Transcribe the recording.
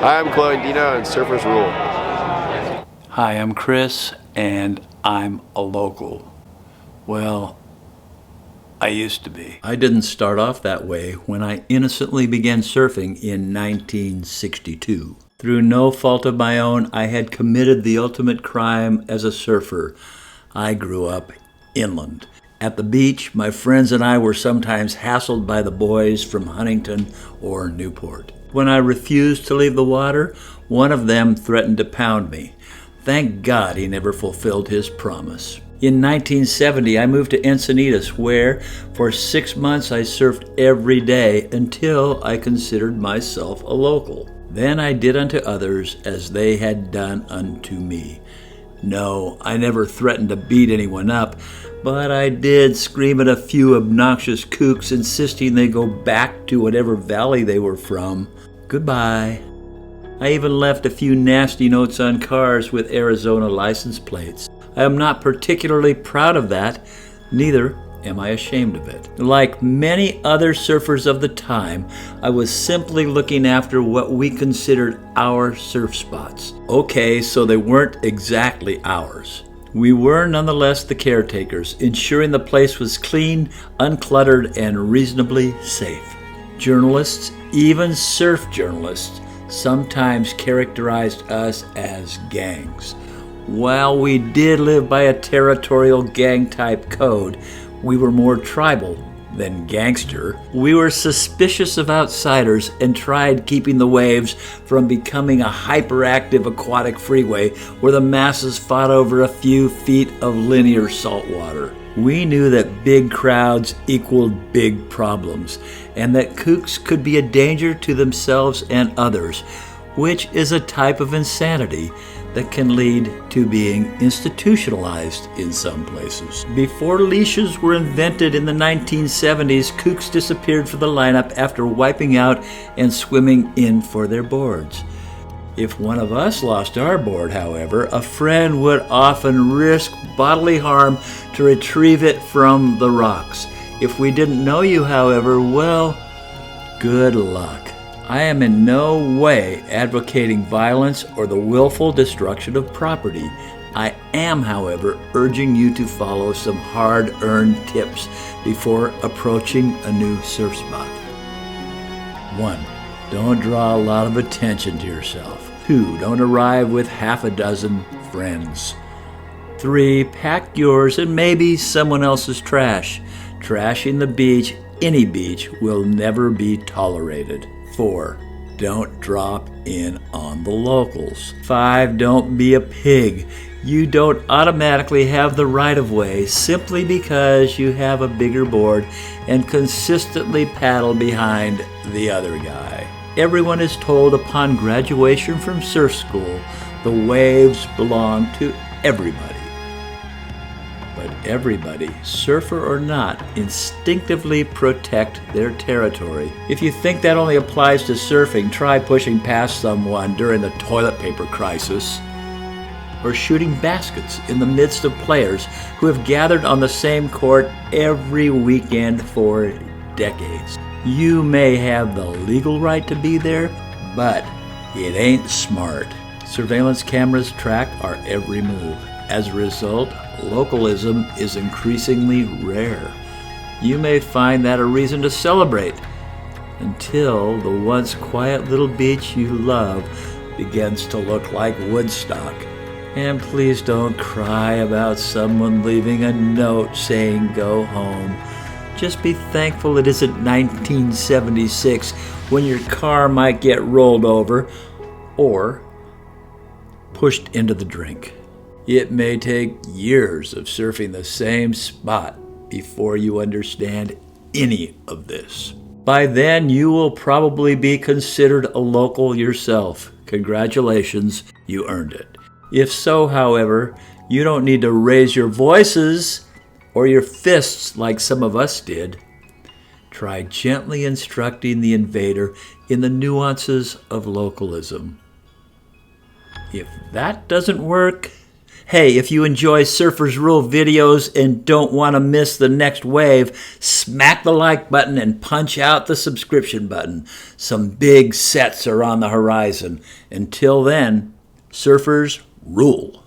Hi, I'm Chloe and Dino and Surfers Rule. Hi, I'm Chris, and I'm a local. Well, I used to be. I didn't start off that way when I innocently began surfing in 1962. Through no fault of my own, I had committed the ultimate crime as a surfer. I grew up inland. At the beach, my friends and I were sometimes hassled by the boys from Huntington or Newport. When I refused to leave the water, one of them threatened to pound me. Thank God he never fulfilled his promise. In 1970, I moved to Encinitas, where for 6 months I surfed every day until I considered myself a local. Then I did unto others as they had done unto me. No, I never threatened to beat anyone up, but I did scream at a few obnoxious kooks, insisting they go back to whatever valley they were from. Goodbye. I even left a few nasty notes on cars with Arizona license plates. I am not particularly proud of that, neither am I ashamed of it. Like many other surfers of the time, I was simply looking after what we considered our surf spots. Okay, so they weren't exactly ours. We were nonetheless the caretakers, ensuring the place was clean, uncluttered, and reasonably safe. Journalists, even surf journalists, sometimes characterized us as gangs. While we did live by a territorial gang-type code, we were more tribal than gangster. We were suspicious of outsiders and tried keeping the waves from becoming a hyperactive aquatic freeway where the masses fought over a few feet of linear salt water. We knew that big crowds equaled big problems, and that kooks could be a danger to themselves and others, which is a type of insanity that can lead to being institutionalized in some places. Before leashes were invented in the 1970s, kooks disappeared from the lineup after wiping out and swimming in for their boards. If one of us lost our board, however, a friend would often risk bodily harm to retrieve it from the rocks. If we didn't know you, however, well, good luck. I am in no way advocating violence or the willful destruction of property. I am, however, urging you to follow some hard-earned tips before approaching a new surf spot. 1. Don't draw a lot of attention to yourself. 2. Don't arrive with half a dozen friends. 3. Pack yours and maybe someone else's trash. Trashing the beach, any beach, will never be tolerated. 4. Don't drop in on the locals. 5. Don't be a pig. You don't automatically have the right-of-way simply because you have a bigger board and consistently paddle behind the other guy. Everyone is told upon graduation from surf school the waves belong to everybody. But everybody, surfer or not, instinctively protect their territory. If you think that only applies to surfing, try pushing past someone during the toilet paper crisis, or shooting baskets in the midst of players who have gathered on the same court every weekend for decades. You may have the legal right to be there, but it ain't smart. Surveillance cameras track our every move. As a result, localism is increasingly rare. You may find that a reason to celebrate until the once quiet little beach you love begins to look like Woodstock. And please don't cry about someone leaving a note saying go home. Just be thankful it isn't 1976 when your car might get rolled over or pushed into the drink. It may take years of surfing the same spot before you understand any of this. By then, you will probably be considered a local yourself. Congratulations, you earned it. If so, however, you don't need to raise your voices or your fists like some of us did. Try gently instructing the invader in the nuances of localism. If that doesn't work, Hey, if you enjoy Surfers Rule videos and don't want to miss the next wave, smack the like button and punch out the subscription button. Some big sets are on the horizon. Until then, Surfers Rule.